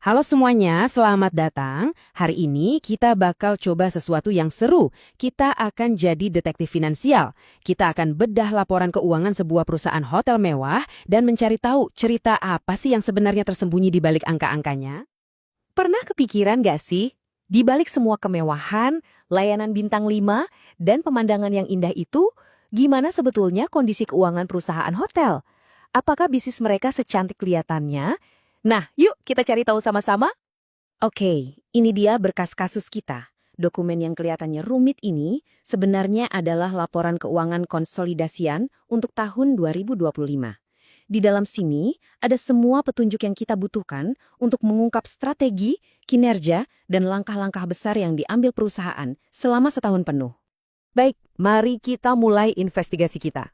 Halo semuanya, selamat datang. Hari ini kita bakal coba sesuatu yang seru. Kita akan jadi detektif finansial. Kita akan bedah laporan keuangan sebuah perusahaan hotel mewah dan mencari tahu cerita apa sih yang sebenarnya tersembunyi di balik angka-angkanya. Pernah kepikiran gak sih, di balik semua kemewahan, layanan bintang 5, dan pemandangan yang indah itu, gimana sebetulnya kondisi keuangan perusahaan hotel? Apakah bisnis mereka secantik kelihatannya? Nah, yuk kita cari tahu sama-sama. Oke, ini dia berkas kasus kita. Dokumen yang kelihatannya rumit ini sebenarnya adalah laporan keuangan konsolidasian untuk tahun 2025. Di dalam sini ada semua petunjuk yang kita butuhkan untuk mengungkap strategi, kinerja, dan langkah-langkah besar yang diambil perusahaan selama setahun penuh. Baik, mari kita mulai investigasi kita.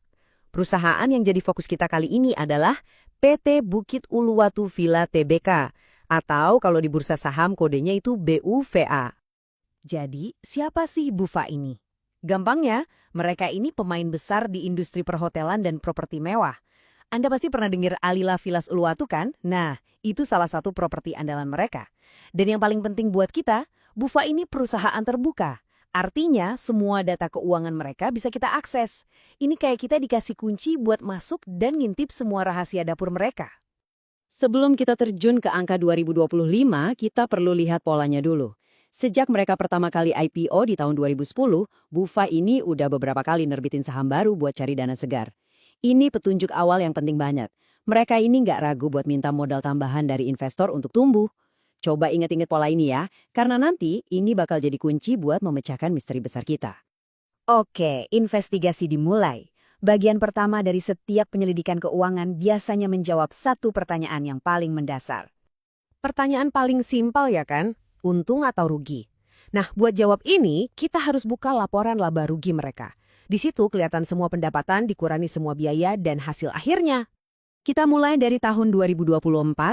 Perusahaan yang jadi fokus kita kali ini adalah PT Bukit Uluwatu Villa Tbk, atau kalau di bursa saham kodenya itu BUVA. Jadi, siapa sih BUVA ini? Gampangnya, mereka ini pemain besar di industri perhotelan dan properti mewah. Anda pasti pernah dengar Alila Villas Uluwatu kan? Nah, itu salah satu properti andalan mereka. Dan yang paling penting buat kita, BUVA ini perusahaan terbuka. Artinya, semua data keuangan mereka bisa kita akses. Ini kayak kita dikasih kunci buat masuk dan ngintip semua rahasia dapur mereka. Sebelum kita terjun ke angka 2025, kita perlu lihat polanya dulu. Sejak mereka pertama kali IPO di tahun 2010, BUVA ini udah beberapa kali nerbitin saham baru buat cari dana segar. Ini petunjuk awal yang penting banget. Mereka ini nggak ragu buat minta modal tambahan dari investor untuk tumbuh. Coba ingat-ingat pola ini ya, karena nanti ini bakal jadi kunci buat memecahkan misteri besar kita. Oke, investigasi dimulai. Bagian pertama dari setiap penyelidikan keuangan biasanya menjawab satu pertanyaan yang paling mendasar. Pertanyaan paling simpel ya kan? Untung atau rugi? Nah, buat jawab ini, kita harus buka laporan laba rugi mereka. Di situ kelihatan semua pendapatan dikurangi semua biaya dan hasil akhirnya. Kita mulai dari tahun 2024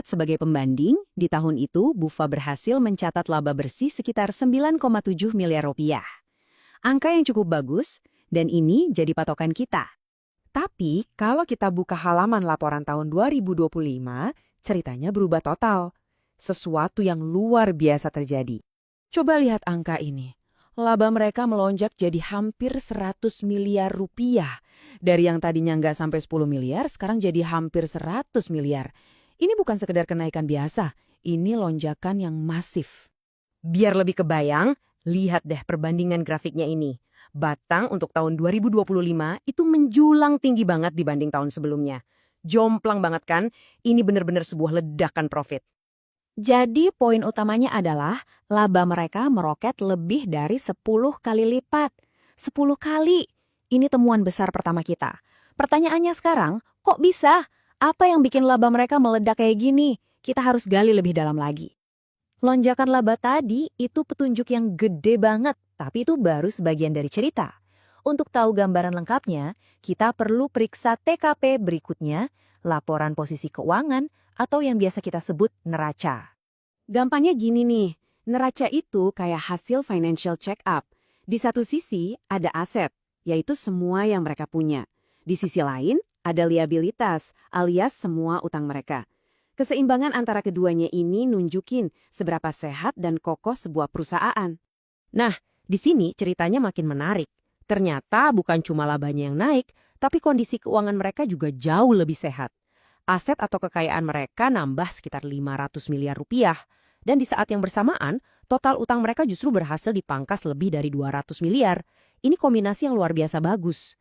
sebagai pembanding. Di tahun itu, BUVA berhasil mencatat laba bersih sekitar 9,7 miliar rupiah. Angka yang cukup bagus, dan ini jadi patokan kita. Tapi, kalau kita buka halaman laporan tahun 2025, ceritanya berubah total. Sesuatu yang luar biasa terjadi. Coba lihat angka ini. Laba mereka melonjak jadi hampir 100 miliar rupiah. Dari yang tadinya nggak sampai 10 miliar, sekarang jadi hampir 100 miliar. Ini bukan sekedar kenaikan biasa, ini lonjakan yang masif. Biar lebih kebayang, lihat deh perbandingan grafiknya ini. Batang untuk tahun 2025 itu menjulang tinggi banget dibanding tahun sebelumnya. Jomplang banget kan? Ini benar-benar sebuah ledakan profit. Jadi poin utamanya adalah laba mereka meroket lebih dari 10 kali lipat. 10 kali. Ini temuan besar pertama kita. Pertanyaannya sekarang, kok bisa? Apa yang bikin laba mereka meledak kayak gini? Kita harus gali lebih dalam lagi. Lonjakan laba tadi itu petunjuk yang gede banget, tapi itu baru sebagian dari cerita. Untuk tahu gambaran lengkapnya, kita perlu periksa TKP berikutnya, laporan posisi keuangan, atau yang biasa kita sebut neraca. Gampangnya gini nih, neraca itu kayak hasil financial check-up. Di satu sisi ada aset, yaitu semua yang mereka punya. Di sisi lain ada liabilitas, alias semua utang mereka. Keseimbangan antara keduanya ini nunjukin seberapa sehat dan kokoh sebuah perusahaan. Nah, di sini ceritanya makin menarik. Ternyata bukan cuma labanya yang naik, tapi kondisi keuangan mereka juga jauh lebih sehat. Aset atau kekayaan mereka nambah sekitar 500 miliar rupiah. Dan di saat yang bersamaan, total utang mereka justru berhasil dipangkas lebih dari 200 miliar. Ini kombinasi yang luar biasa bagus.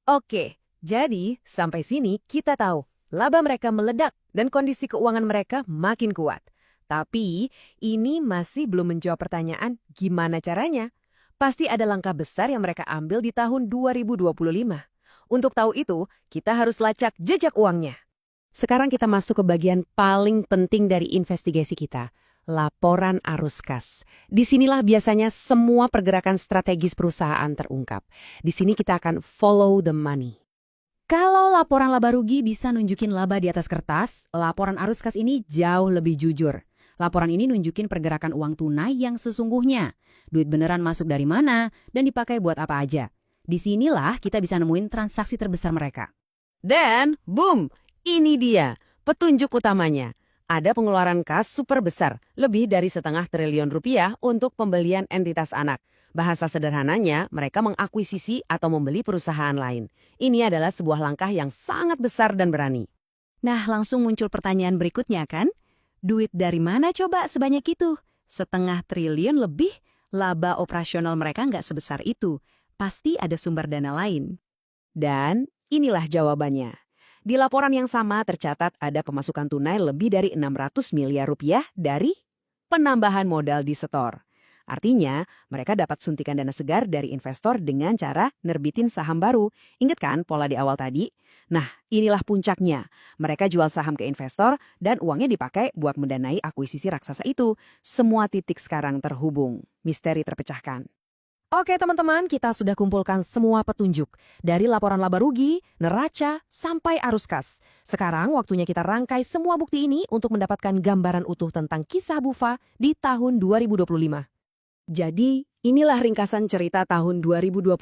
Oke, jadi sampai sini kita tahu laba mereka meledak dan kondisi keuangan mereka makin kuat. Tapi ini masih belum menjawab pertanyaan gimana caranya. Pasti ada langkah besar yang mereka ambil di tahun 2025. Untuk tahu itu, kita harus lacak jejak uangnya. Sekarang kita masuk ke bagian paling penting dari investigasi kita, laporan arus kas. Disinilah biasanya semua pergerakan strategis perusahaan terungkap. Di sini kita akan follow the money. Kalau laporan laba rugi bisa nunjukin laba di atas kertas, laporan arus kas ini jauh lebih jujur. Laporan ini nunjukin pergerakan uang tunai yang sesungguhnya. Duit beneran masuk dari mana dan dipakai buat apa aja. Disinilah kita bisa nemuin transaksi terbesar mereka. Dan, boom! Ini dia, petunjuk utamanya. Ada pengeluaran kas super besar, lebih dari setengah triliun rupiah untuk pembelian entitas anak. Bahasa sederhananya, mereka mengakuisisi atau membeli perusahaan lain. Ini adalah sebuah langkah yang sangat besar dan berani. Nah, langsung muncul pertanyaan berikutnya kan? Duit dari mana coba sebanyak itu? Setengah triliun lebih, laba operasional mereka nggak sebesar itu. Pasti ada sumber dana lain. Dan inilah jawabannya. Di laporan yang sama tercatat ada pemasukan tunai lebih dari 600 miliar rupiah dari penambahan modal di setor. Artinya, mereka dapat suntikan dana segar dari investor dengan cara nerbitin saham baru. Ingat kan pola di awal tadi? Nah, inilah puncaknya. Mereka jual saham ke investor dan uangnya dipakai buat mendanai akuisisi raksasa itu. Semua titik sekarang terhubung. Misteri terpecahkan. Oke teman-teman, kita sudah kumpulkan semua petunjuk. Dari laporan laba rugi, neraca, sampai arus kas. Sekarang waktunya kita rangkai semua bukti ini untuk mendapatkan gambaran utuh tentang kisah Bufa di tahun 2025. Jadi, inilah ringkasan cerita tahun 2025.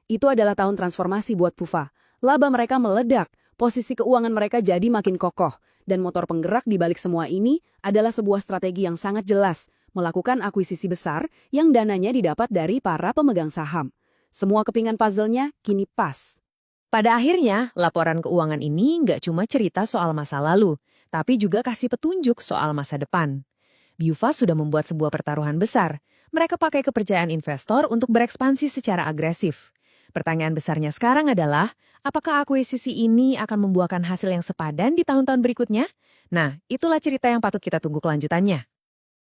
Itu adalah tahun transformasi buat Bufa. Laba mereka meledak, posisi keuangan mereka jadi makin kokoh. Dan motor penggerak di balik semua ini adalah sebuah strategi yang sangat jelas, melakukan akuisisi besar yang dananya didapat dari para pemegang saham. Semua kepingan puzzle-nya kini pas. Pada akhirnya, laporan keuangan ini nggak cuma cerita soal masa lalu, tapi juga kasih petunjuk soal masa depan. Bufa sudah membuat sebuah pertaruhan besar. Mereka pakai kepercayaan investor untuk berekspansi secara agresif. Pertanyaan besarnya sekarang adalah, apakah akuisisi ini akan membuahkan hasil yang sepadan di tahun-tahun berikutnya? Nah, itulah cerita yang patut kita tunggu kelanjutannya.